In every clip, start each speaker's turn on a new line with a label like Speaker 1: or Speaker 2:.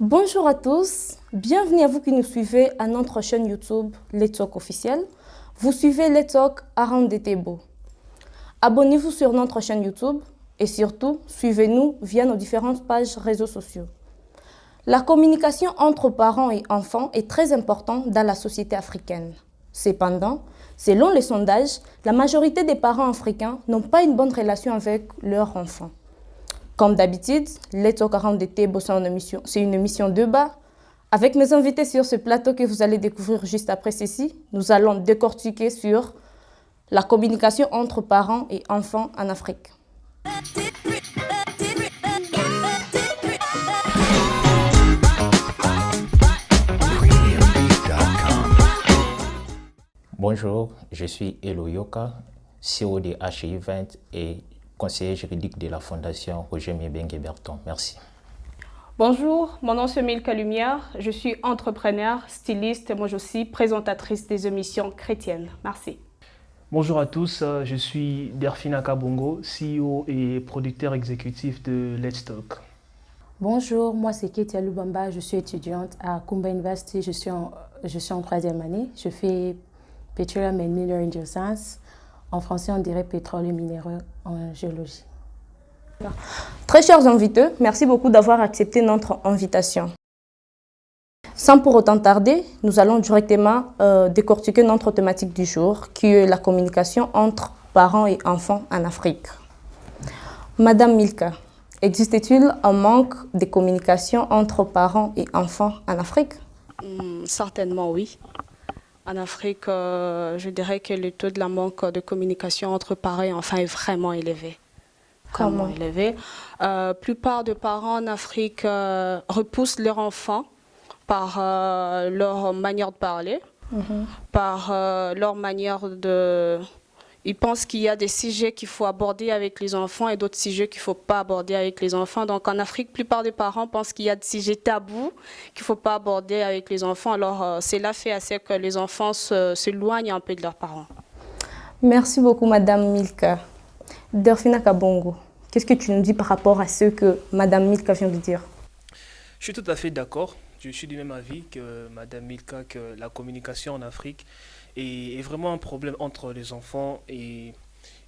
Speaker 1: Bonjour à tous, bienvenue à vous qui nous suivez à notre chaîne YouTube Let's Talk officiel. Vous suivez Let's Talk Arandetebo. Abonnez-vous sur notre chaîne YouTube et surtout, suivez-nous via nos différentes pages réseaux sociaux. La communication entre parents et enfants est très importante dans la société africaine. Cependant, selon les sondages, la majorité des parents africains n'ont pas une bonne relation avec leurs enfants. Comme d'habitude, Let's Talk Arandetebo, c'est une émission de débat. Avec mes invités sur ce plateau que vous allez découvrir juste après ceci, nous allons décortiquer sur la communication entre parents et enfants en Afrique.
Speaker 2: Bonjour, je suis Elo Yoka, CEO de HI Event et conseiller juridique de la Fondation Roger Miébengue-Berton. Merci.
Speaker 3: Bonjour, mon nom c'est Milka Lumière, je suis entrepreneur, styliste, moi aussi présentatrice des émissions chrétiennes. Merci.
Speaker 4: Bonjour à tous, je suis Derfina Kabongo, CEO et producteur exécutif de Let's Talk.
Speaker 5: Bonjour, moi c'est Ketia Lubamba, je suis étudiante à Kumba University, je suis en troisième année, je fais Petroleum and Mineral Geoscience. En français, on dirait pétrole et minéraux en géologie.
Speaker 1: Très chers invités, merci beaucoup d'avoir accepté notre invitation. Sans pour autant tarder, nous allons directement décortiquer notre thématique du jour, qui est la communication entre parents et enfants en Afrique. Madame Milka, existe-t-il un manque de communication entre parents et enfants en Afrique?
Speaker 3: Certainement oui. En Afrique, je dirais que le taux de la manque de communication entre parents et enfants est vraiment élevé.
Speaker 1: Comment?
Speaker 3: Élevé. La plupart des parents en Afrique repoussent leurs enfants par leur manière de parler, par leur manière de... Ils pensent qu'il y a des sujets qu'il faut aborder avec les enfants et d'autres sujets qu'il ne faut pas aborder avec les enfants. Donc en Afrique, la plupart des parents pensent qu'il y a des sujets tabous qu'il ne faut pas aborder avec les enfants. Alors cela fait assez que les enfants s'éloignent un peu de leurs parents.
Speaker 1: Merci beaucoup, Madame Milka. Derfina Kabongo, qu'est-ce que tu nous dis par rapport à ce que Madame Milka vient de dire?
Speaker 4: Je suis tout à fait d'accord, je suis du même avis que Madame Milka, que la communication en Afrique est vraiment un problème entre les enfants et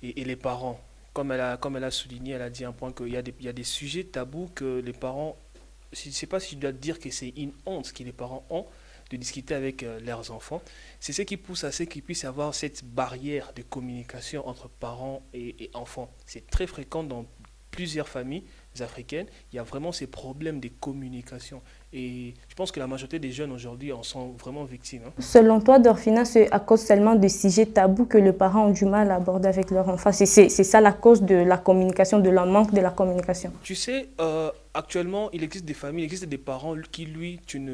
Speaker 4: les parents. Comme elle a souligné, elle a dit un point qu'il y a des sujets tabous que les parents, je ne sais pas si je dois dire que c'est une honte que les parents ont de discuter avec leurs enfants. C'est ce qui pousse à ce qu'ils puissent avoir cette barrière de communication entre parents et enfants. C'est très fréquent dans plusieurs familles africaines, il y a vraiment ces problèmes de communication. Et je pense que la majorité des jeunes aujourd'hui en sont vraiment victimes.
Speaker 1: Selon toi, Dorfina, c'est à cause seulement de sujets tabous que les parents ont du mal à aborder avec leurs enfants. C'est ça la cause de la communication, de leur manque de la communication.
Speaker 4: Tu sais, actuellement, il existe des familles, il existe des parents qui, lui, tu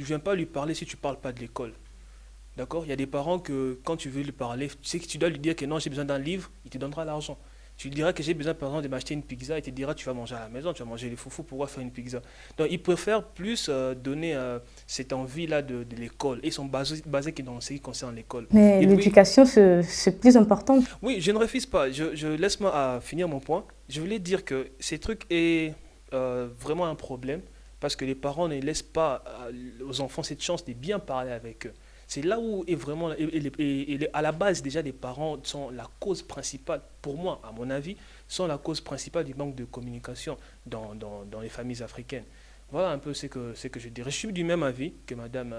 Speaker 4: viens pas lui parler si tu ne parles pas de l'école. D'accord? Il y a des parents que quand tu veux lui parler, tu sais que tu dois lui dire que non, j'ai besoin d'un livre, il te donnera l'argent. Tu lui diras que j'ai besoin, par exemple, de m'acheter une pizza, il te dira tu vas manger à la maison, tu vas manger les foufous, pourquoi faire une pizza? Donc, ils préfèrent plus donner cette envie-là de l'école. Ils sont basés que dans ce qui concerne l'école.
Speaker 1: Mais l'éducation, c'est plus important.
Speaker 4: Oui, je ne refuse pas. Laisse-moi finir mon point. Je voulais dire que ces trucs est vraiment un problème parce que les parents ne laissent pas aux enfants cette chance de bien parler avec eux. C'est là où est vraiment, à la base déjà, les parents sont la cause principale, pour moi, à mon avis, sont la cause principale du manque de communication dans les familles africaines. Voilà un peu ce que je dirais. Je suis du même avis que Madame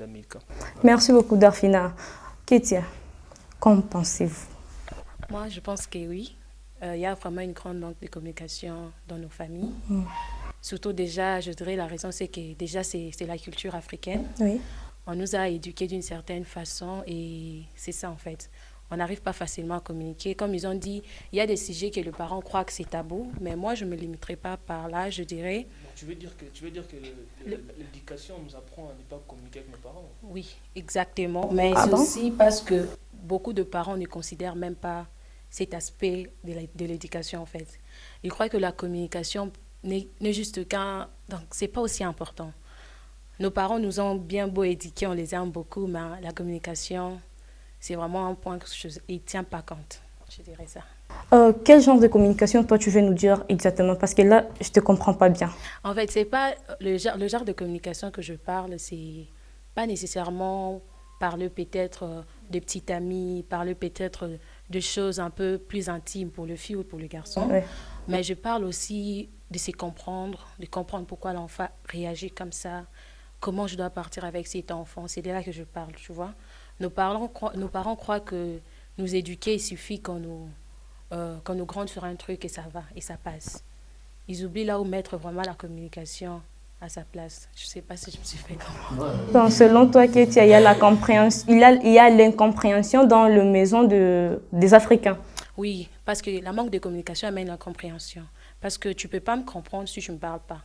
Speaker 4: Milka.
Speaker 1: Merci beaucoup, Darfina. Ketia, qu'en pensez-vous?
Speaker 5: Moi, je pense que oui. Il y a vraiment une grande manque de communication dans nos familles. Surtout déjà, je dirais la raison, c'est que déjà, c'est la culture africaine.
Speaker 1: Oui.
Speaker 5: On nous a éduqués d'une certaine façon et c'est ça en fait. On n'arrive pas facilement à communiquer. Comme ils ont dit, il y a des sujets que les parents croient que c'est tabou, mais moi je ne me limiterai pas par là, je dirais...
Speaker 4: Tu veux dire que l'éducation nous apprend à ne pas communiquer avec nos parents?
Speaker 5: Oui, exactement. Mais c'est aussi parce que beaucoup de parents ne considèrent même pas cet aspect de l'éducation en fait. Ils croient que la communication n'est juste qu'un... Donc c'est pas aussi important. Nos parents nous ont bien beau éduquer, on les aime beaucoup, mais la communication, c'est vraiment un point que ils ne tiennent pas compte. je dirais ça.
Speaker 1: Quel genre de communication, toi, tu veux nous dire exactement? Parce que là, je ne te comprends pas bien.
Speaker 5: En fait, c'est pas le genre de communication que je parle, c'est pas nécessairement parler peut-être de petits amis, parler peut-être de choses un peu plus intimes pour le fille ou pour le garçon.
Speaker 1: Ouais.
Speaker 5: Mais je parle aussi de se comprendre, de comprendre pourquoi l'enfant réagit comme ça, comment je dois partir avec cet enfant. C'est de là que je parle, tu vois. Nos parents croient que nous éduquer, il suffit qu'on nous gronde sur un truc et ça va, et ça passe. Ils oublient là où mettre vraiment la communication à sa place. Je ne sais pas si je me suis fait comprendre.
Speaker 1: Donc, selon toi, Ketia, il y a la compréhension, il y a l'incompréhension dans la maison des Africains.
Speaker 5: Oui, parce que la manque de communication amène l'incompréhension. Parce que tu ne peux pas me comprendre si tu ne me parles pas.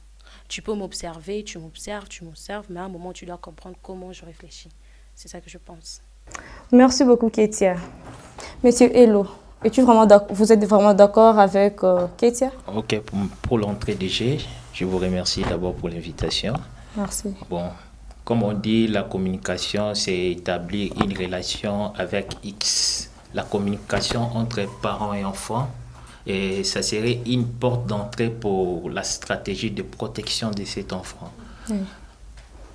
Speaker 5: Tu peux m'observer, tu m'observes, mais à un moment, tu dois comprendre comment je réfléchis. C'est ça que je pense.
Speaker 1: Merci beaucoup, Ketia. Monsieur Elo, vous êtes vraiment d'accord avec Ketia?
Speaker 2: Ok, pour l'entrée de jeu, je vous remercie d'abord pour l'invitation.
Speaker 1: Merci.
Speaker 2: Bon, comme on dit, la communication, c'est établir une relation avec X. La communication entre parents et enfants, et ça serait une porte d'entrée pour la stratégie de protection de cet enfant.
Speaker 1: Oui.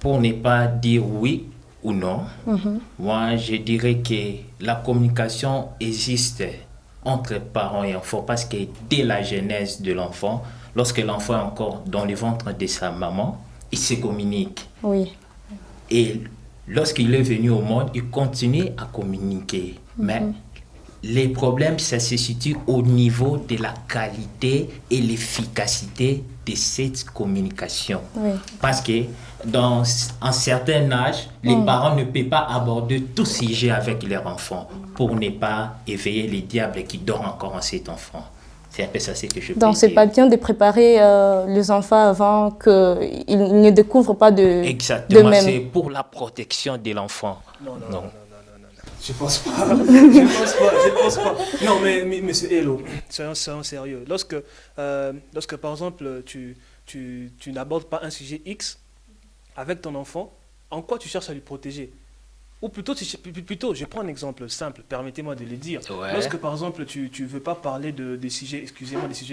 Speaker 2: Pour ne pas dire oui ou non, moi je dirais que la communication existe entre parents et enfants parce que dès la genèse de l'enfant, lorsque l'enfant est encore dans le ventre de sa maman, il se communique.
Speaker 1: Oui.
Speaker 2: Et lorsqu'il est venu au monde, il continue à communiquer. Mais les problèmes, ça se situe au niveau de la qualité et l'efficacité de cette communication.
Speaker 1: Oui.
Speaker 2: Parce que dans un certain âge, les parents ne peuvent pas aborder tout sujet avec leur enfant pour ne pas éveiller les diables qui dorment encore en cet enfant. C'est un peu ça ce que je peux
Speaker 1: Donc, c'est
Speaker 2: dire.
Speaker 1: pas bien de préparer les enfants avant qu'ils ne découvrent pas
Speaker 2: Exactement,
Speaker 1: d'eux-mêmes.
Speaker 2: c'est pour la protection de l'enfant.
Speaker 4: Non. Je pense pas. Je pense pas. Non, mais monsieur Hello, soyons sérieux. Lorsque par exemple, tu n'abordes pas un sujet X avec ton enfant, en quoi tu cherches à lui protéger? Ou plutôt, je prends un exemple simple, permettez-moi de le dire.
Speaker 2: Ouais.
Speaker 4: Lorsque par exemple, tu ne veux pas parler des sujets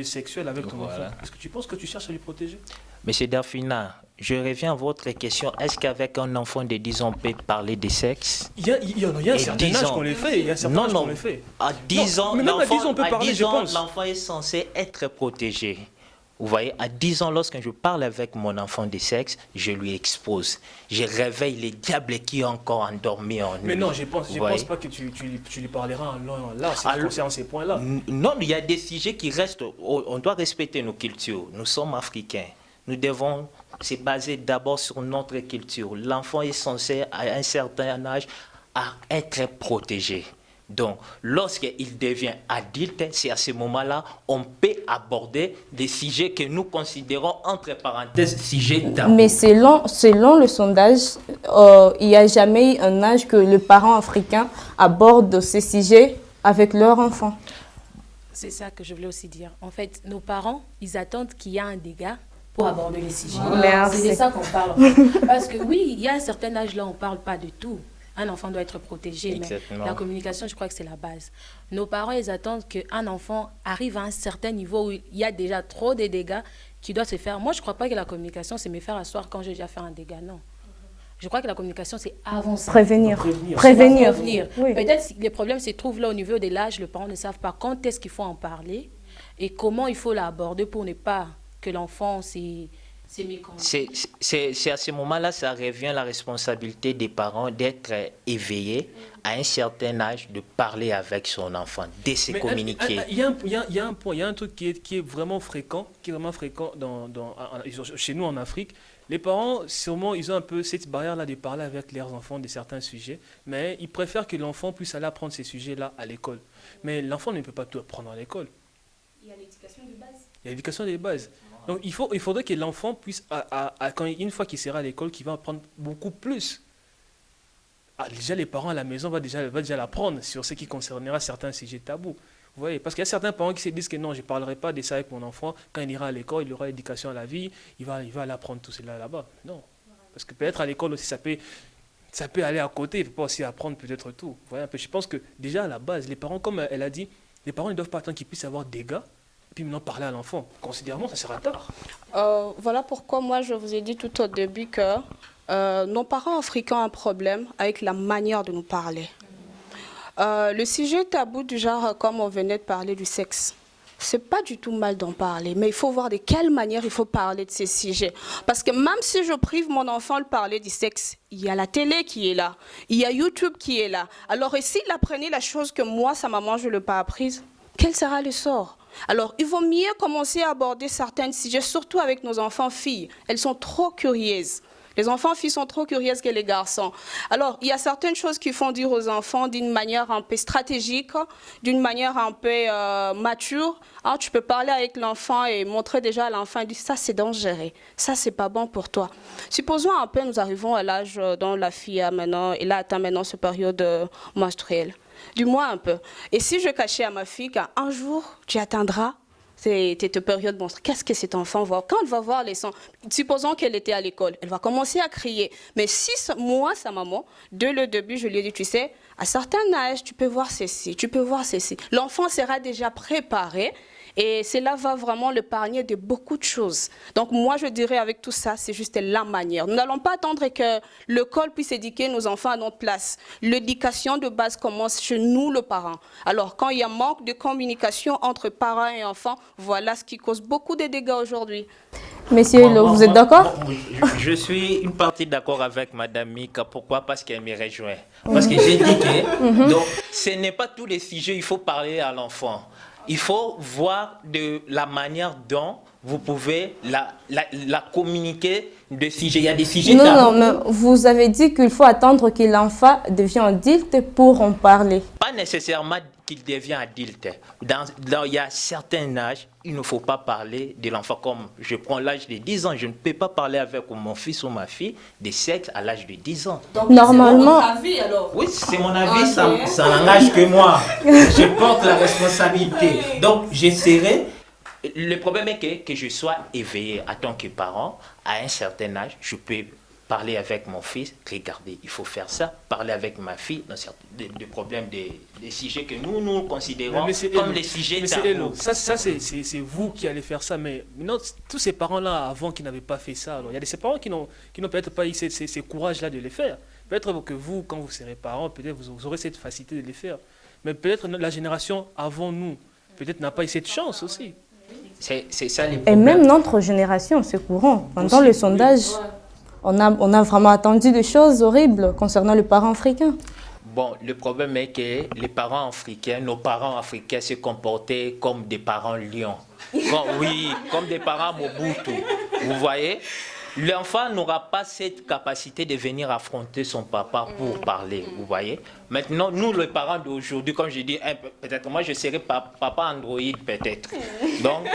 Speaker 4: sexuels avec ton
Speaker 2: Voilà.
Speaker 4: enfant, est-ce que tu penses que tu cherches à lui protéger?
Speaker 2: Monsieur Darfina, je reviens à votre question. Est-ce qu'avec un enfant de 10 ans, on peut parler de sexe?
Speaker 4: Il y a un certain âge qu'on les fait. Il y a un certain âge qu'on les fait.
Speaker 2: À 10 ans,
Speaker 4: mais même à 10 ans, on peut parler, je pense.
Speaker 2: l'enfant est censé être protégé. Vous voyez, à 10 ans, lorsque je parle avec mon enfant de sexe, je lui expose. Je réveille les diables qui ont encore endormi en lui.
Speaker 4: Mais non, je pense pas que tu lui parleras en long et en large concernant ces points-là.
Speaker 2: Non, il y a des sujets qui restent. On doit respecter nos cultures. Nous sommes africains. Nous devons se baser d'abord sur notre culture. L'enfant est censé, à un certain âge, à être protégé. Donc, lorsqu'il devient adulte, c'est à ce moment-là on peut aborder des sujets que nous considérons, entre parenthèses, sujets tabous.
Speaker 1: Mais selon le sondage, il n'y a jamais eu un âge que le parent africain aborde ces sujets avec leur enfant.
Speaker 5: C'est ça que je voulais aussi dire. En fait, nos parents, ils attendent qu'il y ait un dégât pour aborder les sujets.
Speaker 1: Merci.
Speaker 5: C'est de ça qu'on parle. En fait. Parce que oui, il y a un certain âge là, on ne parle pas de tout. Un enfant doit être protégé,
Speaker 2: Exactement.
Speaker 5: mais la communication, je crois que c'est la base. Nos parents, ils attendent qu'un enfant arrive à un certain niveau où il y a déjà trop de dégâts qui doivent se faire. Moi, je ne crois pas que la communication, c'est me faire asseoir quand j'ai déjà fait un dégât, non. Je crois que la communication, c'est avancer.
Speaker 1: Prévenir.
Speaker 5: Prévenir.
Speaker 1: Oui.
Speaker 5: Peut-être que les problèmes se trouvent là au niveau de l'âge, les parents ne savent pas quand est-ce qu'il faut en parler et comment il faut l'aborder pour ne pas que l'enfant c'est
Speaker 2: à ce moment-là, ça revient à la responsabilité des parents d'être éveillés à un certain âge, de parler avec son enfant, de se communiquer.
Speaker 4: Il y a un point, il y a un truc qui est vraiment fréquent, chez nous en Afrique. Les parents, sûrement, ils ont un peu cette barrière-là de parler avec leurs enfants de certains sujets, mais ils préfèrent que l'enfant puisse aller apprendre ces sujets-là à l'école. Mais l'enfant ne peut pas tout apprendre à l'école.
Speaker 5: Il y a l'éducation de base.
Speaker 4: Il y a l'éducation des bases. Donc il faudrait que l'enfant puisse, une fois qu'il sera à l'école, qu'il va apprendre beaucoup plus. Déjà les parents à la maison vont déjà l'apprendre sur ce qui concernera certains sujets tabous. Vous voyez, parce qu'il y a certains parents qui se disent que non, je ne parlerai pas de ça avec mon enfant. Quand il ira à l'école, il aura l'éducation à la vie, il va aller apprendre tout cela là-bas. Non. Parce que peut-être à l'école aussi, ça peut aller à côté, il ne peut pas aussi apprendre peut-être tout. Vous voyez un peu, je pense que déjà à la base, les parents, comme elle a dit, Les parents ne doivent pas attendre qu'il puisse y avoir des dégâts, et puis maintenant parler à l'enfant. Considérément, ça sera tard.
Speaker 3: Voilà pourquoi moi je vous ai dit tout au début que nos parents africains ont un problème avec la manière de nous parler. Le sujet tabou du genre, comme on venait de parler du sexe, c'est pas du tout mal d'en parler, mais il faut voir de quelle manière il faut parler de ces sujets. Parce que même si je prive mon enfant de parler du sexe, il y a la télé qui est là, il y a YouTube qui est là. Alors, et s'il apprenait la chose que moi, sa maman, je ne l'ai pas apprise, quel sera le sort? Alors, il vaut mieux commencer à aborder certains sujets, surtout avec nos enfants filles. Elles sont trop curieuses. Les enfants filles sont trop curieuses que les garçons. Alors, il y a certaines choses qu'il faut dire aux enfants d'une manière un peu stratégique, d'une manière un peu mature. Alors, tu peux parler avec l'enfant et montrer déjà à l'enfant, dire ça c'est dangereux, ça c'est pas bon pour toi. Supposons un peu, nous arrivons à l'âge dont la fille a maintenant, elle a atteint maintenant cette période menstruelle. Du moins un peu. Et si je cachais à ma fille qu'un jour tu atteindras cette période monstre, qu'est-ce que cet enfant voit? Quand elle va voir les sons, supposons qu'elle était à l'école, elle va commencer à crier. Mais si moi, sa maman, dès le début, je lui ai dit, tu sais, à certains âges, tu peux voir ceci, tu peux voir ceci. L'enfant sera déjà préparé et cela va vraiment l'épargner de beaucoup de choses. Donc moi, je dirais avec tout ça, c'est juste la manière. Nous n'allons pas attendre que l'école puisse éduquer nos enfants à notre place. L'éducation de base commence chez nous, le parent. Alors, quand il y a manque de communication entre parents et enfants, voilà ce qui cause beaucoup de dégâts aujourd'hui.
Speaker 1: Messieurs, vous êtes d'accord?
Speaker 2: Je suis une partie d'accord avec Madame Mika. Pourquoi? Parce qu'elle me rejoint. Parce que j'ai dit que donc, ce n'est pas tous les sujets, il faut parler à l'enfant. Il faut voir de la manière dont vous pouvez la communiquer de sujets. Il y a des sujets
Speaker 1: Non, mais vous avez dit qu'il faut attendre que l'enfant devienne adulte pour en parler.
Speaker 2: Pas nécessairement qu'il devienne adulte. Il y a certains âges, il ne faut pas parler de l'enfant. Comme je prends l'âge de 10 ans, je ne peux pas parler avec mon fils ou ma fille de sexe à l'âge de 10 ans.
Speaker 1: Donc, normalement...
Speaker 5: C'est votre avis, alors?
Speaker 2: Oui, c'est mon avis, ça n'engage que moi. Je porte la responsabilité. Donc, j'essaierai. Le problème est que je sois éveillé en tant que parent. À un certain âge, je peux parler avec mon fils. Regardez, il faut faire ça. Parler avec ma fille dans des problèmes, des sujets que nous considérons comme les sujets tabous.
Speaker 4: Ça c'est vous qui allez faire ça. Mais non, tous ces parents-là, avant, qui n'avaient pas fait ça, alors, il y a ces parents qui n'ont peut-être pas eu ces courages-là de les faire. Peut-être que vous, quand vous serez parents, peut-être vous aurez cette facilité de les faire. Mais peut-être la génération avant nous, peut-être n'a pas eu cette chance aussi.
Speaker 2: C'est ça les
Speaker 1: Et
Speaker 2: problèmes.
Speaker 1: même notre génération, c'est courant. Pendant le sondage, on a vraiment entendu des choses horribles concernant les parents africains.
Speaker 2: Bon, le problème est que les parents africains, nos parents africains se comportaient comme des parents lions. Comme des parents Mobutu. Vous voyez? L'enfant n'aura pas cette capacité de venir affronter son papa pour parler, vous voyez. Maintenant, nous, les parents d'aujourd'hui, comme je dis, peut-être moi, je serai papa Android, peut-être. Donc,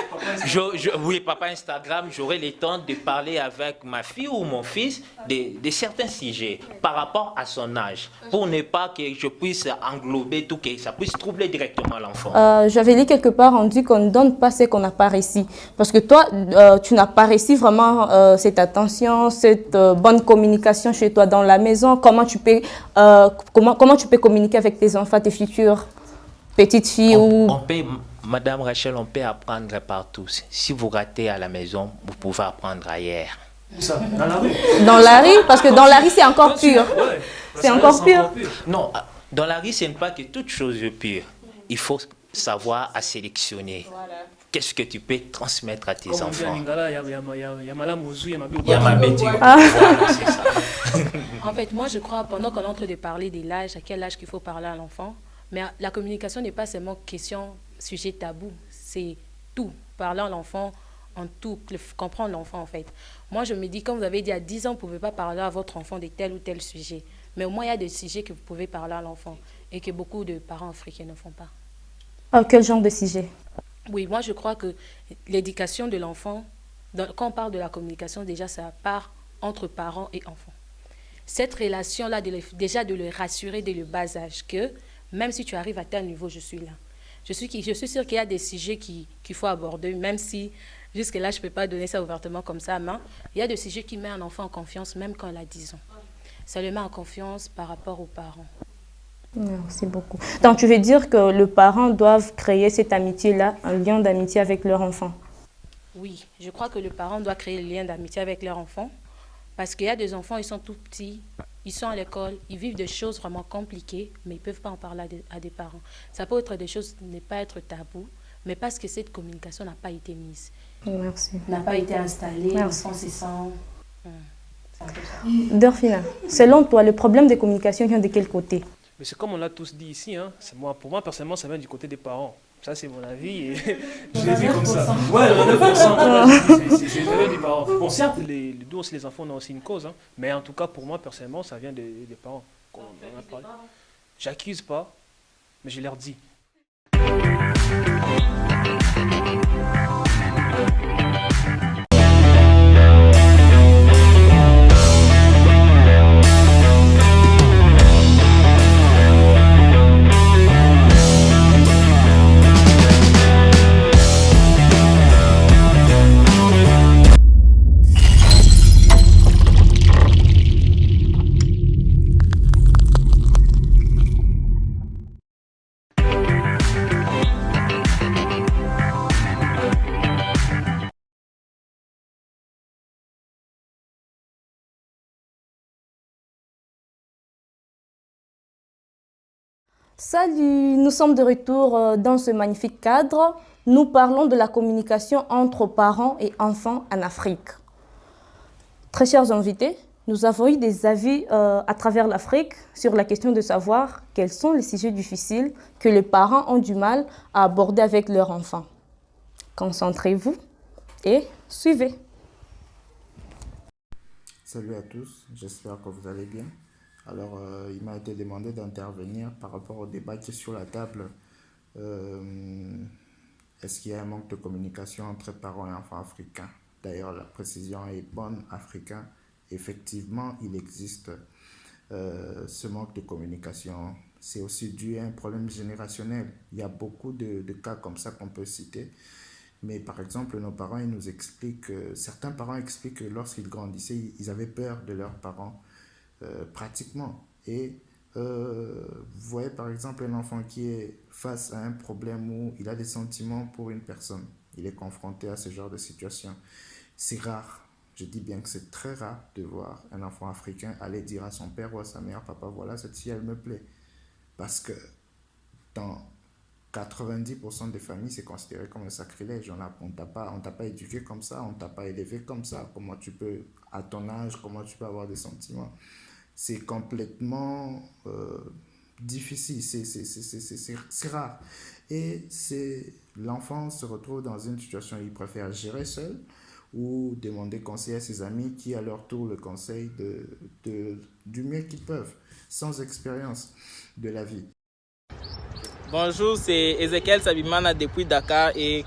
Speaker 2: oui, papa Instagram, j'aurai le temps de parler avec ma fille ou mon fils de certains sujets par rapport à son âge, pour ne pas que je puisse englober tout, que ça puisse troubler directement l'enfant.
Speaker 1: J'avais lu quelque part, on dit qu'on ne donne pas ce qu'on n'a pas réussi. Parce que toi, tu n'as pas réussi vraiment cette attention, cette bonne communication chez toi dans la maison. Comment tu peux communiquer avec tes enfants, tes futures petites filles
Speaker 2: Madame Rachel, on peut apprendre partout. Si vous ratez à la maison, vous pouvez apprendre ailleurs.
Speaker 4: Ça, dans la rue.
Speaker 1: Dans la rue, parce que dans la rue, c'est encore pur.
Speaker 4: Ouais,
Speaker 1: C'est encore pur.
Speaker 2: Non, dans la rue, ce n'est pas que toute chose est pure. Il faut savoir à sélectionner. Voilà. Qu'est-ce que tu peux transmettre à tes enfants?
Speaker 5: En fait, moi, je crois, pendant qu'on est en train de parler de l'âge, à quel âge qu'il faut parler à l'enfant, mais la communication n'est pas seulement question, sujet tabou, c'est tout. Parler à l'enfant, en tout, comprendre l'enfant, en fait. Moi, je me dis, comme vous avez dit, à 10 ans, vous ne pouvez pas parler à votre enfant de tel ou tel sujet. Mais au moins, il y a des sujets que vous pouvez parler à l'enfant et que beaucoup de parents africains ne font pas.
Speaker 1: Quel genre de sujet?
Speaker 5: Oui, moi je crois que l'éducation de l'enfant, quand on parle de la communication, déjà ça part entre parents et enfants. Cette relation-là, déjà de le rassurer dès le bas âge, que même si tu arrives à tel niveau, je suis là. Je suis sûre qu'il y a des sujets qu'il faut aborder, même si jusque-là je ne peux pas donner ça ouvertement comme ça, mais il y a des sujets qui mettent un enfant en confiance, même quand il a 10 ans. Ça le met en confiance par rapport aux parents.
Speaker 1: Merci beaucoup. Donc, tu veux dire que les parents doivent créer cette amitié-là, un lien d'amitié avec leur enfant?
Speaker 5: Oui, je crois que le parent doit créer le lien d'amitié avec leur enfant parce qu'il y a des enfants, ils sont tout petits, ils sont à l'école, ils vivent des choses vraiment compliquées, mais ils ne peuvent pas en parler à des parents. Ça peut être des choses qui ne pas être tabou, mais parce que cette communication n'a pas été mise.
Speaker 1: Merci.
Speaker 5: N'a pas été installée,
Speaker 1: Merci.
Speaker 5: l'enfant se sent...
Speaker 1: Dorfina, selon toi, le problème de communication vient de quel côté?
Speaker 4: Mais c'est comme on l'a tous dit ici, hein, pour moi, personnellement, ça vient du côté des parents. Ça, c'est mon avis et je l'ai vu comme ça. Ouais, 9%, c'est vrai des parents. Bon, certes, nous aussi, les enfants, on a aussi une cause, hein, mais en tout cas, pour moi, personnellement, ça vient des parents. On en a parlé. J'accuse pas, mais je leur dis.
Speaker 1: Salut, nous sommes de retour dans ce magnifique cadre. Nous parlons de la communication entre parents et enfants en Afrique. Très chers invités, nous avons eu des avis à travers l'Afrique sur la question de savoir quels sont les sujets difficiles que les parents ont du mal à aborder avec leurs enfants. Concentrez-vous et suivez.
Speaker 6: Salut à tous, j'espère que vous allez bien. Alors, il m'a été demandé d'intervenir par rapport au débat qui est sur la table. Est-ce qu'il y a un manque de communication entre parents et enfants africains? D'ailleurs, la précision est bonne, africain. Effectivement, il existe ce manque de communication. C'est aussi dû à un problème générationnel. Il y a beaucoup de cas comme ça qu'on peut citer. Mais par exemple, nos parents, ils nous expliquent, certains parents expliquent que lorsqu'ils grandissaient, ils avaient peur de leurs parents. Pratiquement. Et vous voyez par exemple un enfant qui est face à un problème où il a des sentiments pour une personne, il est confronté à ce genre de situation. C'est rare, je dis bien que c'est très rare de voir un enfant africain aller dire à son père ou à sa mère, papa, voilà, cette fille, elle me plaît. Parce que dans 90% des familles, c'est considéré comme un sacrilège. On t'a pas éduqué comme ça, on t'a pas élevé comme ça. Comment tu peux, à ton âge, comment tu peux avoir des sentiments? C'est complètement difficile, c'est rare. Et l'enfant se retrouve dans une situation où il préfère gérer seul ou demander conseil à ses amis qui, à leur tour, le conseillent du mieux qu'ils peuvent, sans expérience de la vie.
Speaker 7: Bonjour, c'est Ezekiel Sabimana depuis Dakar et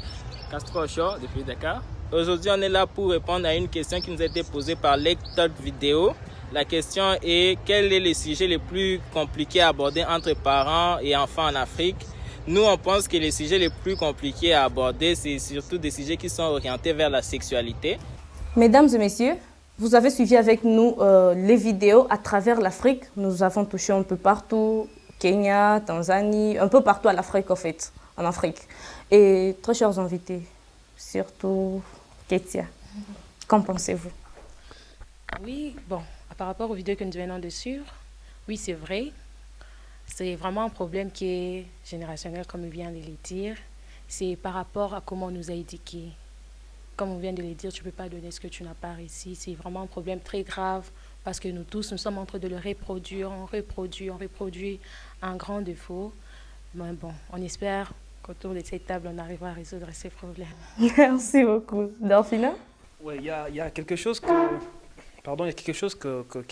Speaker 7: Castro Ocho depuis Dakar. Aujourd'hui, on est là pour répondre à une question qui nous a été posée par Lectot Vidéo. La question est: quel est le sujet le plus compliqué à aborder entre parents et enfants en Afrique? Nous, on pense que les sujets les plus compliqués à aborder, c'est surtout des sujets qui sont orientés vers la sexualité.
Speaker 1: Mesdames et messieurs, vous avez suivi avec nous les vidéos à travers l'Afrique. Nous avons touché un peu partout, Kenya, Tanzanie, un peu partout à l'Afrique en fait, en Afrique. Et très chers invités, surtout Ketia, qu'en pensez-vous?
Speaker 5: Oui, bon, par rapport aux vidéos que nous venons de suivre, oui, c'est vrai. C'est vraiment un problème qui est générationnel, comme on vient de le dire. C'est par rapport à comment on nous a éduqués. Comme on vient de le dire, tu ne peux pas donner ce que tu n'as pas réussi. C'est vraiment un problème très grave parce que nous tous, nous sommes en train de le reproduire. On reproduit un grand défaut. Mais bon, on espère qu'autour de cette table, on arrivera à résoudre ces problèmes.
Speaker 1: Merci beaucoup. Dorfina?
Speaker 4: Oui, il y a quelque chose qui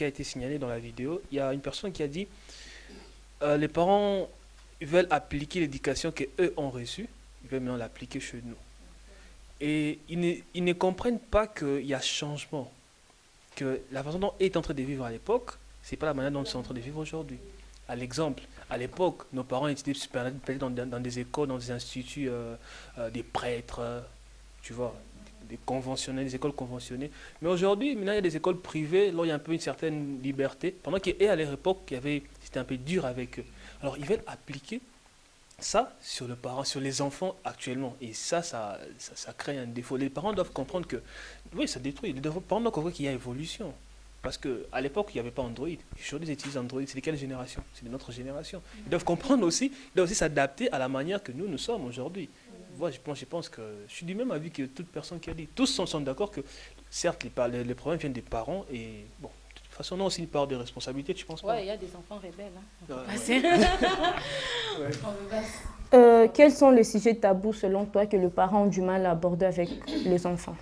Speaker 4: a été signalé dans la vidéo. Il y a une personne qui a dit les parents veulent appliquer l'éducation qu'eux ont reçue, ils veulent maintenant l'appliquer chez nous. Et ils ne comprennent pas qu'il y a changement, que la façon dont ils étaient en train de vivre à l'époque, ce n'est pas la manière dont ils sont en train de vivre aujourd'hui. À l'exemple, à l'époque, nos parents étaient dans des écoles, dans des instituts, des prêtres, tu vois, des conventionnels, des écoles conventionnées. Mais aujourd'hui, maintenant, il y a des écoles privées, là, il y a un peu une certaine liberté. Pendant qu'à l'époque, c'était un peu dur avec eux. Alors, ils veulent appliquer ça sur le parent, sur les enfants actuellement. Et ça crée un défaut. Les parents doivent comprendre que, oui, ça détruit. Les parents doivent comprendre qu'il y a évolution. Parce qu'à l'époque, il n'y avait pas Android. Aujourd'hui, ils utilisent Android. C'est de quelle génération? C'est de notre génération. Ils doivent comprendre aussi, ils doivent aussi s'adapter à la manière que nous sommes aujourd'hui. Moi, je pense que je suis du même avis que toute personne qui a dit. Tous sont d'accord que, certes, les problèmes viennent des parents. Et bon, de toute façon, on a aussi une part de responsabilité, tu penses pas?
Speaker 5: Ouais, il y a des enfants rebelles. Hein.
Speaker 1: Quels sont les sujets tabous selon toi que les parents ont du mal à aborder avec les enfants?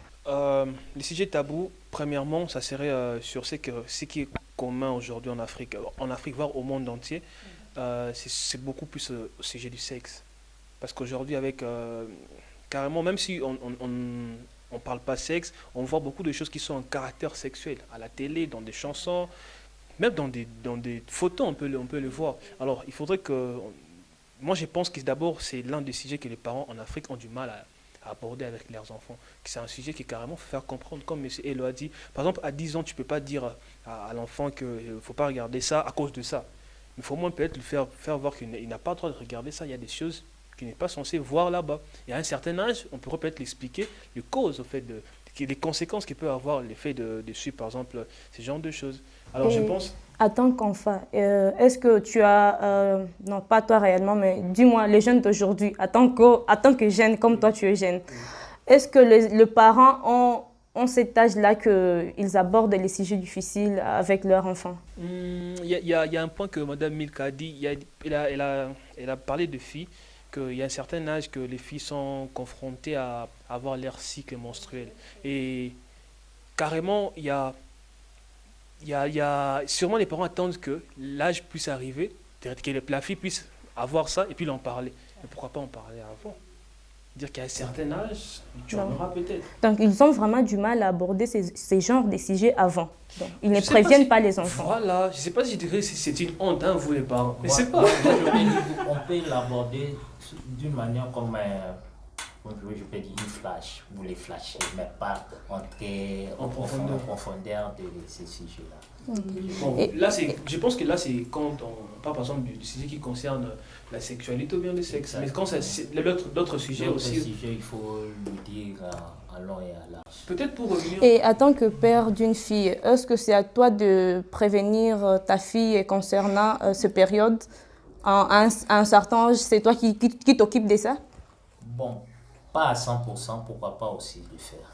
Speaker 4: Les sujets tabous, premièrement, ça serait sur ce qui est commun aujourd'hui en Afrique, voire au monde entier, c'est beaucoup plus au sujet du sexe. Parce qu'aujourd'hui, avec carrément, même si on parle pas sexe, on voit beaucoup de choses qui sont en caractère sexuel, à la télé, dans des chansons, même dans des photos, on peut le voir. Alors, il faudrait que... Moi, je pense que d'abord, c'est l'un des sujets que les parents en Afrique ont du mal à aborder avec leurs enfants. C'est un sujet qui est carrément faire comprendre, comme M. Elo a dit. Par exemple, à 10 ans, tu ne peux pas dire à l'enfant qu'il ne faut pas regarder ça à cause de ça. Il faut au moins peut-être le faire voir qu'il n'a pas le droit de regarder ça. Il y a des choses qu'il n'est pas censé voir là-bas. Et à un certain âge, on pourrait peut-être l'expliquer, les causes, au fait les conséquences qu'il peut avoir l'effet de suivre, par exemple, ce genre de choses. Alors, je pense...
Speaker 1: En tant qu'enfant, est-ce que tu as, non pas toi réellement, mais dis-moi, les jeunes d'aujourd'hui, en tant que jeune, comme toi tu es jeune, est-ce que les parents ont cet âge-là qu'ils abordent les sujets difficiles avec leurs enfants?
Speaker 4: Il y a un point que Mme Milka a dit, elle a parlé de filles, qu'il y a un certain âge que les filles sont confrontées à avoir leur cycle menstruel. Et carrément, il y a sûrement les parents attendent que l'âge puisse arriver, que la fille puisse avoir ça et puis l'en parler. Mais pourquoi pas en parler avant? Dire qu'à un certain âge, tu en auras peut-être.
Speaker 1: Donc, ils ont vraiment du mal à aborder ces genres de sujets avant. Donc, ils ne préviennent pas les enfants.
Speaker 4: Voilà, je ne sais pas si je dirais que c'est une honte, hein, vous les parents. Mais c'est pas.
Speaker 2: On peut l'aborder d'une manière comme... je peux dire une flash, vous les flasher, mais pas entrer en profondeur de ces sujets-là.
Speaker 4: Bon, là, je pense que là, c'est quand on parle par exemple du sujet qui concerne la sexualité ou bien le sexe. Exactement. Mais quand c'est d'autres sujets aussi.
Speaker 2: Sujets, il faut le dire à long et à large.
Speaker 4: Peut-être pour revenir.
Speaker 1: Et en tant que père d'une fille, est-ce que c'est à toi de prévenir ta fille concernant cette période? À un certain âge, c'est toi qui t'occupes de ça?
Speaker 2: Bon. Pas à 100%, pourquoi pas aussi le faire.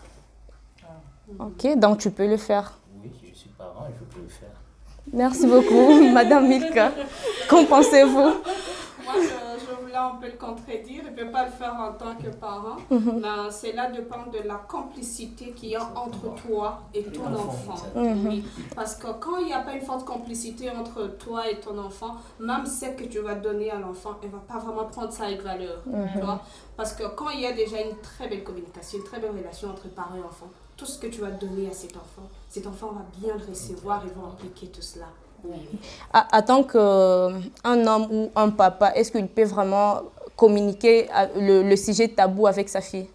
Speaker 1: Ok, donc tu peux le faire.
Speaker 2: Oui, je suis parent, je peux le faire.
Speaker 1: Merci beaucoup, Madame Milka. Qu'en pensez-vous?
Speaker 3: Moi, je voulais un peu le contredire. Je ne peux pas le faire en tant que parent. Mais cela dépend de la complicité qu'il y a entre toi et ton enfant. Oui. Parce que quand il n'y a pas une forte complicité entre toi et ton enfant, même ce que tu vas donner à l'enfant, elle ne va pas vraiment prendre ça avec valeur. Tu vois? Parce que quand il y a déjà une très belle communication, une très belle relation entre parents et enfants, tout ce que tu vas donner à cet enfant va bien le recevoir et va appliquer tout cela. Oui.
Speaker 1: En tant qu'un homme ou un papa, est-ce qu'il peut vraiment communiquer le sujet tabou avec sa fille?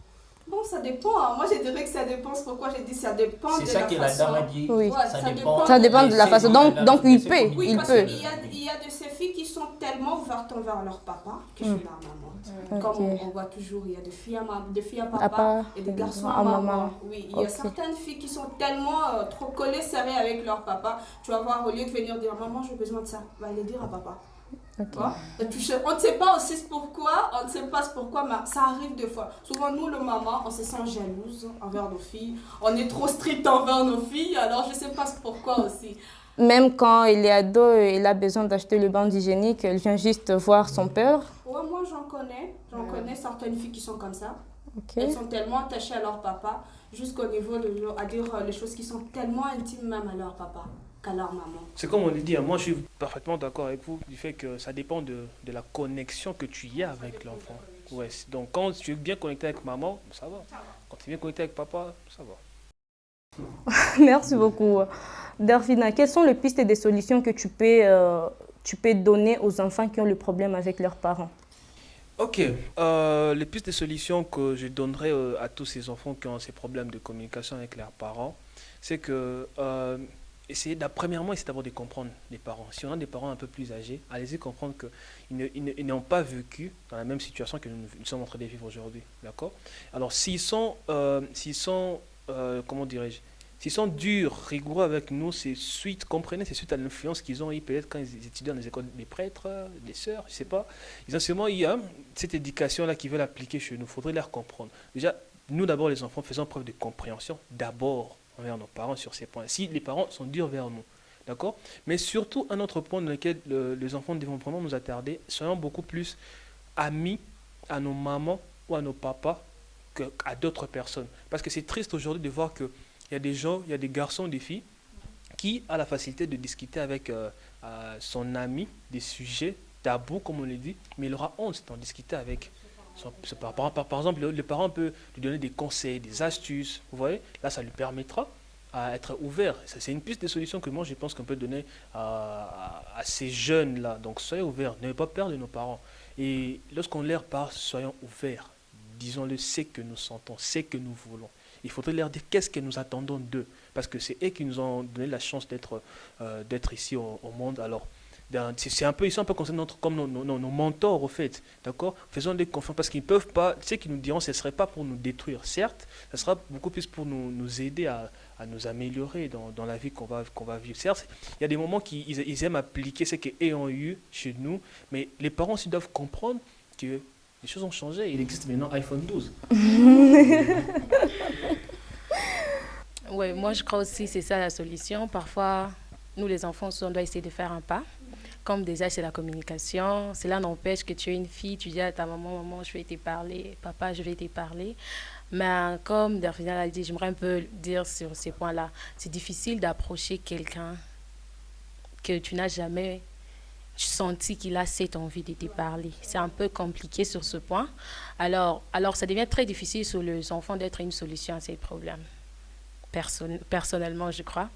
Speaker 3: Bon, ça dépend. Moi, je dirais que ça dépend. C'est pourquoi j'ai dit ça dépend de la façon.
Speaker 2: C'est ça que la dame a dit.
Speaker 1: Oui.
Speaker 3: Ouais,
Speaker 1: ça dépend de la façon. Donc il peut.
Speaker 3: Oui,
Speaker 1: il
Speaker 3: parce
Speaker 1: peut.
Speaker 3: qu'il y a de ces filles qui sont tellement ouvertes envers leur papa que je suis leur maman. Comme on voit toujours, il y a des filles à papa et des garçons à maman. Oui, il y a certaines filles qui sont tellement trop collées, serrées avec leur papa. Tu vas voir, au lieu de venir dire maman, j'ai besoin de ça, va aller dire à papa. Okay. On ne sait pas aussi pourquoi, mais ça arrive des fois. Souvent, nous, les mamans, on se sent jalouse envers nos filles. On est trop strict envers nos filles, alors je ne sais pas pourquoi aussi.
Speaker 1: Même quand il est ado et il a besoin d'acheter le banc hygiénique, elle vient juste voir son père.
Speaker 3: Ouais, moi, j'en connais certaines filles qui sont comme ça. Okay. Elles sont tellement attachées à leur papa, jusqu'au niveau de dire les choses qui sont tellement intimes même à leur papa. Leur maman.
Speaker 4: C'est comme on le dit, moi je suis parfaitement d'accord avec vous du fait que ça dépend de la connexion que tu y as avec l'enfant. Ouais, donc quand tu es bien connecté avec maman, ça va. Quand tu es bien connecté avec papa, ça va.
Speaker 1: Merci beaucoup. Darfina, quelles sont les pistes et des solutions que tu peux donner aux enfants qui ont le problème avec leurs parents?
Speaker 4: Ok, les pistes de solutions que je donnerais à tous ces enfants qui ont ces problèmes de communication avec leurs parents, c'est que premièrement, essayer d'abord de comprendre les parents. Si on a des parents un peu plus âgés, allez-y comprendre qu'ils n'ont pas vécu dans la même situation que nous sommes en train de vivre aujourd'hui. D'accord? Alors, comment dirais-je, s'ils sont durs, rigoureux avec nous, comprenez, c'est suite à l'influence qu'ils ont eu peut-être quand ils étudiaient dans les écoles des prêtres, des sœurs, je ne sais pas. Ils ont seulement eu cette éducation-là qu'ils veulent appliquer chez nous. Il faudrait leur comprendre. Déjà, nous d'abord les enfants, faisons preuve de compréhension d'abord envers nos parents sur ces points. Si les parents sont durs vers nous, d'accord? Mais surtout, un autre point dans lequel les enfants devront vraiment nous attarder, soyons beaucoup plus amis à nos mamans ou à nos papas qu'à d'autres personnes. Parce que c'est triste aujourd'hui de voir que il y a des gens, il y a des garçons, des filles qui ont la facilité de discuter avec son ami des sujets tabous, comme on le dit, mais il aura honte d'en discuter avec son parent. Par exemple, le parent peut lui donner des conseils, des astuces, vous voyez, là ça lui permettra à être ouvert. C'est une piste de solution que moi je pense qu'on peut donner à ces jeunes-là. Donc soyez ouverts, n'ayez pas peur de nos parents. Et lorsqu'on leur parle, soyons ouverts. Disons-le, c'est que nous sentons, c'est que nous voulons. Il faudrait leur dire qu'est-ce que nous attendons d'eux. Parce que c'est eux qui nous ont donné la chance d'être ici au monde. Alors, ils sont un peu considérés comme nos mentors, au fait. D'accord? Faisons-les confiance parce qu'ils ne peuvent pas, ce qu'ils nous diront, ce ne serait pas pour nous détruire. Certes, ce sera beaucoup plus pour nous aider à nous améliorer dans la vie qu'on va vivre. Certes, il y a des moments qu'ils aiment appliquer ce qu'ils ont eu chez nous, mais les parents aussi doivent comprendre que les choses ont changé. Il existe maintenant iPhone 12.
Speaker 5: Oui, moi je crois aussi que c'est ça la solution. Parfois, nous les enfants, on doit essayer de faire un pas. Comme déjà c'est la communication, cela n'empêche que tu es une fille, tu dis à ta maman, maman, je vais te parler, papa, je vais te parler. Mais comme Dervina l'a dit, j'aimerais un peu dire sur ces points-là. C'est difficile d'approcher quelqu'un que tu n'as jamais senti qu'il a cette envie de te parler. C'est un peu compliqué sur ce point. Alors ça devient très difficile sur les enfants d'être une solution à ces problèmes. Personnellement, je crois.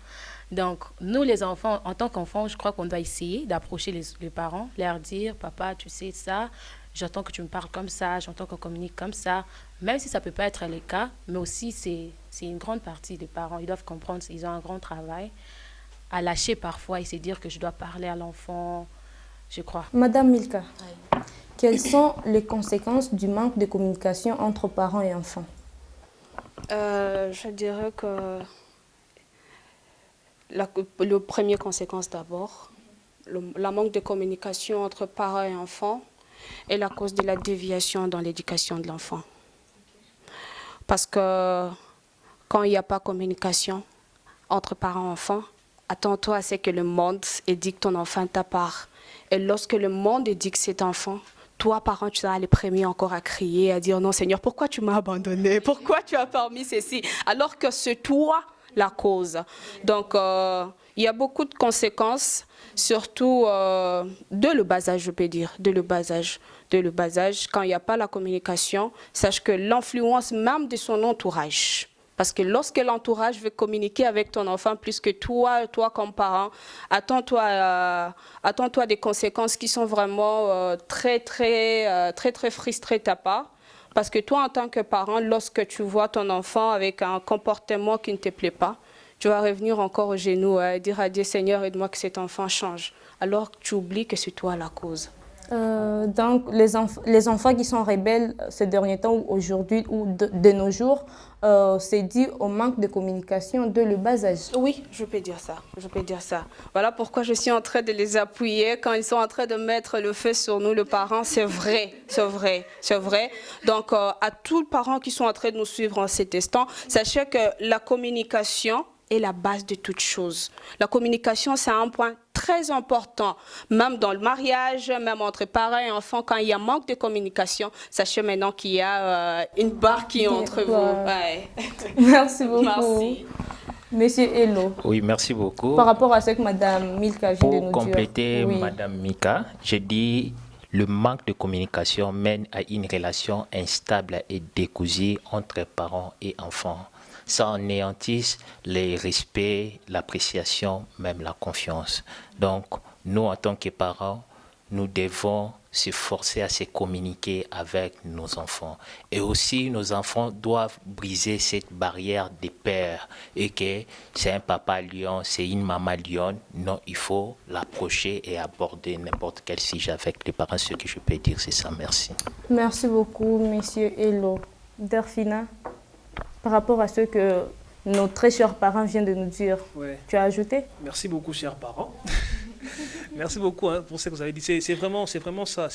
Speaker 5: Donc, nous, les enfants, en tant qu'enfants, je crois qu'on doit essayer d'approcher les parents, leur dire, papa, tu sais ça, j'entends que tu me parles comme ça, j'entends qu'on communique comme ça, même si ça ne peut pas être le cas, mais aussi c'est une grande partie des parents. Ils doivent comprendre qu'ils ont un grand travail à lâcher parfois et se dire que je dois parler à l'enfant, je crois.
Speaker 1: Madame Milka, quelles sont les conséquences du manque de communication entre parents et enfants?
Speaker 3: Je dirais que la première conséquence d'abord, la manque de communication entre parents et enfants est la cause de la déviation dans l'éducation de l'enfant. Parce que quand il n'y a pas de communication entre parents et enfants, attends-toi à ce que le monde éduque ton enfant à ta part. Et lorsque le monde éduque cet enfant, toi, parent, tu seras les premiers encore à crier, à dire non, Seigneur, pourquoi tu m'as abandonné? Pourquoi tu as permis ceci? Alors que c'est toi la cause. Donc, il y a beaucoup de conséquences, surtout de le bas âge, je peux dire, de le bas âge. Quand il n'y a pas la communication, sache que l'influence même de son entourage. Parce que lorsque l'entourage veut communiquer avec ton enfant plus que toi comme parent, attends-toi des conséquences qui sont vraiment très frustrées de ta part. Parce que toi, en tant que parent, lorsque tu vois ton enfant avec un comportement qui ne te plaît pas, tu vas revenir encore aux genoux et dire à Dieu, Seigneur, aide-moi que cet enfant change. Alors que tu oublies que c'est toi la cause.
Speaker 1: Donc, les enfants qui sont rebelles ces derniers temps ou aujourd'hui ou de nos jours, c'est dû au manque de communication de le bas âge.
Speaker 3: Oui, je peux dire ça. Voilà pourquoi je suis en train de les appuyer quand ils sont en train de mettre le feu sur nous, les parents. C'est vrai. Donc, à tous les parents qui sont en train de nous suivre en cet instant, sachez que la communication est la base de toute chose. La communication, c'est un point très important, même dans le mariage, même entre parents et enfants, quand il y a manque de communication, sachez maintenant qu'il y a une barre qui est entre vous. Ouais.
Speaker 1: Merci beaucoup.
Speaker 3: Merci.
Speaker 1: Monsieur Hello.
Speaker 2: Oui, merci beaucoup.
Speaker 1: Par rapport à ce que Madame Milka vient de nous dire.
Speaker 2: Pour compléter,
Speaker 1: oui.
Speaker 2: Madame Mika, je dis le manque de communication mène à une relation instable et décousue entre parents et enfants. Ça anéantisse le respect, l'appréciation, même la confiance. Donc, nous, en tant que parents, nous devons se forcer à se communiquer avec nos enfants. Et aussi, nos enfants doivent briser cette barrière des pères. Et que c'est un papa lion, c'est une maman lion. Non, il faut l'approcher et aborder n'importe quel sujet avec les parents. Ce que je peux dire, c'est ça. Merci.
Speaker 1: Merci beaucoup, Monsieur Elo. Derfina, par rapport à ce que nos très chers parents viennent de nous dire, tu as ajouté?
Speaker 4: Merci beaucoup, chers parents. Merci beaucoup pour ce que vous avez dit. C'est vraiment ça.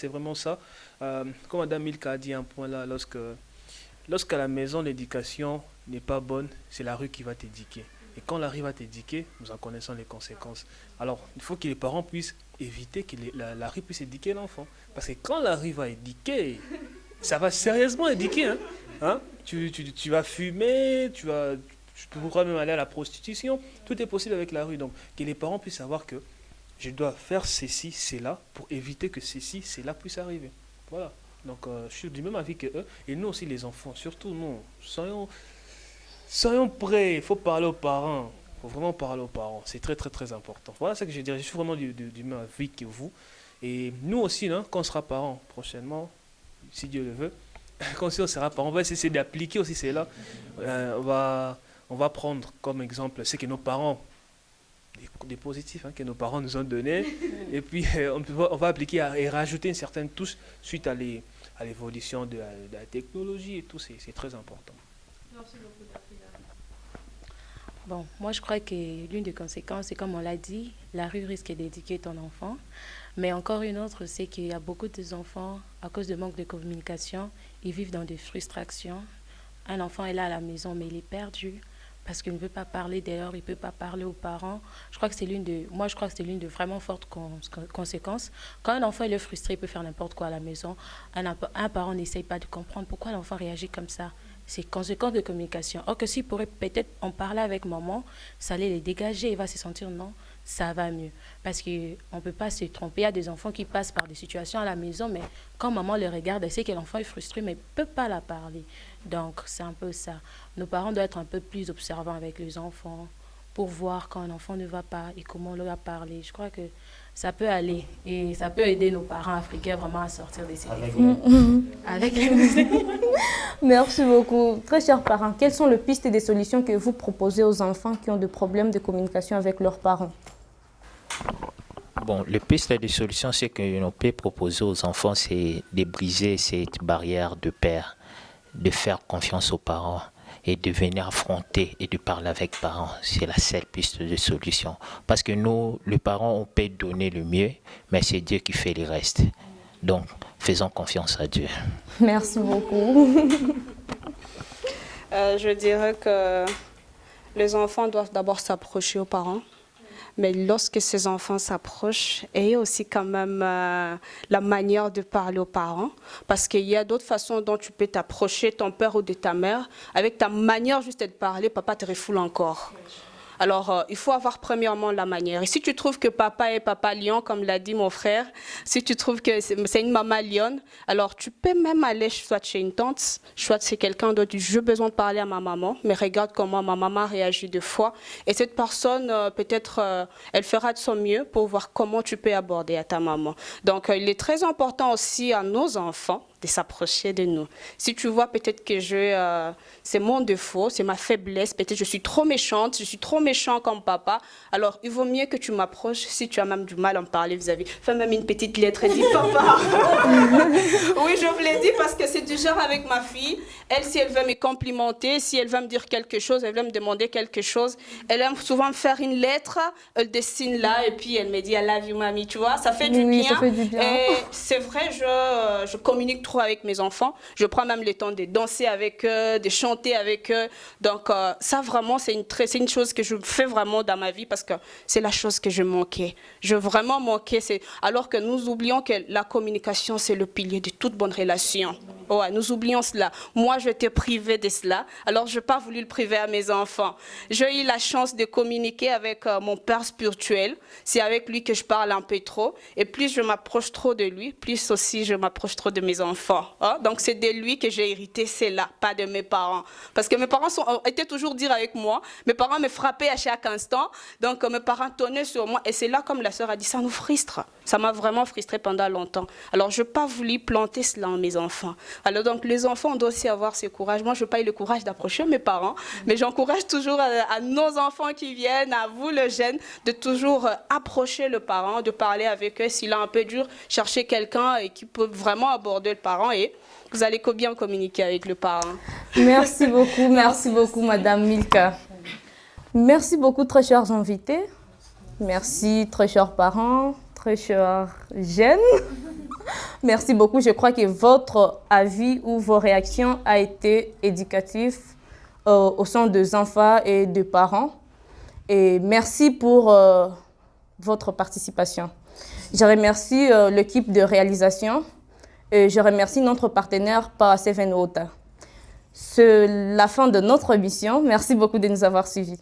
Speaker 4: Comme Madame Milka a dit un point là, lorsqu'à la maison l'éducation n'est pas bonne, c'est la rue qui va t'éduquer. Et quand la rue va t'éduquer, nous en connaissons les conséquences. Alors, il faut que les parents puissent éviter que la rue puisse éduquer l'enfant. Parce que quand la rue va éduquer, ça va sérieusement éduquer. Tu vas fumer, tu pourras même aller à la prostitution. Tout est possible avec la rue. Donc, que les parents puissent savoir que je dois faire ceci, cela, pour éviter que ceci, cela puisse arriver. Voilà. Donc, je suis du même avis que eux. Et nous aussi, les enfants, surtout nous, soyons prêts. Il faut parler aux parents. Il faut vraiment parler aux parents. C'est très, très, très important. Voilà ce que je dirais. Je suis vraiment du même avis que vous. Et nous aussi, quand on sera parents prochainement, si Dieu le veut, quand on sera parents, on va essayer d'appliquer aussi cela. On va prendre comme exemple ce que nos parents, des positifs que nos parents nous ont donnés, et puis on va appliquer et rajouter une certaine touche suite à l'évolution de la technologie et tout. C'est très important.
Speaker 5: Merci beaucoup, Dafila. Bon, moi je crois que l'une des conséquences, c'est comme on l'a dit, la rue risque d'éduquer ton enfant. Mais encore une autre, c'est qu'il y a beaucoup d'enfants, à cause de manque de communication, ils vivent dans des frustrations. Un enfant est là à la maison, mais il est perdu parce qu'il ne veut pas parler d'ailleurs, il ne peut pas parler aux parents. Je crois que c'est l'une de vraiment fortes conséquences. Quand un enfant est frustré, il peut faire n'importe quoi à la maison. Un parent n'essaye pas de comprendre pourquoi l'enfant réagit comme ça. C'est conséquence de communication. Or que s'il pourrait peut-être en parler avec maman, ça allait les dégager, il va se sentir non, ça va mieux. Parce qu'on ne peut pas se tromper. Il y a des enfants qui passent par des situations à la maison, mais quand maman le regarde, elle sait que l'enfant est frustré, mais elle ne peut pas la parler. Donc, c'est un peu ça. Nos parents doivent être un peu plus observants avec les enfants pour voir quand un enfant ne va pas et comment on leur a parlé. Je crois que ça peut aller et ça peut aider nos parents africains vraiment à sortir de ces défauts. Avec les...
Speaker 1: Merci beaucoup. Très chers parents, quelles sont les pistes et des solutions que vous proposez aux enfants qui ont des problèmes de communication avec leurs parents?
Speaker 2: Bon, les pistes et les solutions, ce que l'on peut proposer aux enfants, c'est de briser cette barrière de père, de faire confiance aux parents et de venir affronter et de parler avec les parents. C'est la seule piste de solution. Parce que nous, les parents, on peut donner le mieux, mais c'est Dieu qui fait le reste. Donc, faisons confiance à Dieu.
Speaker 1: Merci beaucoup.
Speaker 3: Je dirais que les enfants doivent d'abord s'approcher aux parents. Mais lorsque ces enfants s'approchent, ayez aussi quand même la manière de parler aux parents. Parce qu'il y a d'autres façons dont tu peux t'approcher ton père ou de ta mère. Avec ta manière juste de parler, papa te refoule encore. Alors, il faut avoir premièrement la manière. Et si tu trouves que papa est papa lion, comme l'a dit mon frère, si tu trouves que c'est une maman lionne, alors tu peux même aller soit chez une tante, soit chez quelqu'un d'autre. J'ai besoin de parler à ma maman, mais regarde comment ma maman réagit deux fois. Et cette personne, peut-être, elle fera de son mieux pour voir comment tu peux aborder à ta maman. Donc, il est très important aussi à nos enfants de s'approcher de nous. Si tu vois peut-être que c'est mon défaut, c'est ma faiblesse, peut-être je suis trop méchante, je suis trop méchant comme papa, alors il vaut mieux que tu m'approches. Si tu as même du mal à me parler vis-à-vis, fais même une petite lettre et dis papa. Oui, je vous l'ai dit parce que c'est du genre avec ma fille. Elle, si elle veut me complimenter, si elle veut me dire quelque chose, elle veut me demander quelque chose, elle aime souvent me faire une lettre, elle dessine là et puis elle me dit I love you mamie, tu vois, ça fait du bien.
Speaker 1: Ça fait du bien.
Speaker 3: Et c'est vrai, je communique trop avec mes enfants. Je prends même le temps de danser avec eux, de chanter avec eux. Donc ça vraiment, c'est une chose que je fais vraiment dans ma vie parce que c'est la chose que je manquais. Je vraiment manquais. Alors que nous oublions que la communication, c'est le pilier de toute bonne relation. Ouais, nous oublions cela. Moi, je t'ai privé de cela, alors je n'ai pas voulu le priver à mes enfants. J'ai eu la chance de communiquer avec mon père spirituel. C'est avec lui que je parle un peu trop. Et plus je m'approche trop de lui, plus aussi je m'approche trop de mes enfants. Hein? Donc, c'est de lui que j'ai hérité cela, pas de mes parents. Parce que mes parents étaient toujours durs avec moi. Mes parents me frappaient à chaque instant. Donc, mes parents tonnaient sur moi. Et c'est là, comme la sœur a dit, ça nous frustre. Ça m'a vraiment frustré pendant longtemps. Alors, je n'ai pas voulu planter cela en mes enfants. Alors donc les enfants, on doit aussi avoir ce courage. Moi, je n'ai pas eu le courage d'approcher mes parents, mais j'encourage toujours à nos enfants qui viennent, à vous le jeunes, de toujours approcher le parent, de parler avec eux. S'il est un peu dur, chercher quelqu'un qui peut vraiment aborder le parent et vous allez bien communiquer avec le parent.
Speaker 1: Merci beaucoup, Madame Milka. Merci beaucoup, très chers invités. Merci, très chers parents, très chers jeunes. Merci beaucoup. Je crois que votre avis ou vos réactions a été éducatif au sein des enfants et des parents. Et merci pour votre participation. Je remercie l'équipe de réalisation et je remercie notre partenaire PASEVEN OTA. C'est la fin de notre émission. Merci beaucoup de nous avoir suivis.